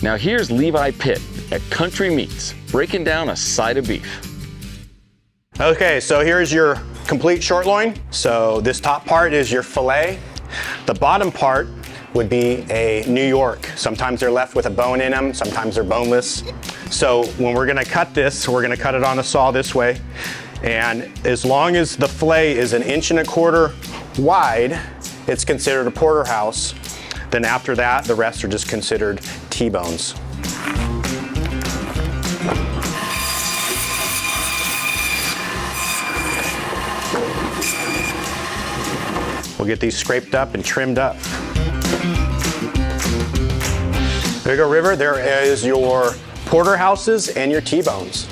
Now here's Levi Pitt at Country Meats, breaking down a side of beef. Okay, so here's your complete short loin. So this top part is your fillet. The bottom part would be a New York. Sometimes they're left with a bone in them, sometimes they're boneless. So when we're gonna cut this, we're gonna cut it on a saw this way. And as long as the fillet is 1.25 inches wide, it's considered a porterhouse. Then after that, the rest are just considered T-bones. We'll get these scraped up and trimmed up. There you go, River. There is your porterhouses and your T-bones.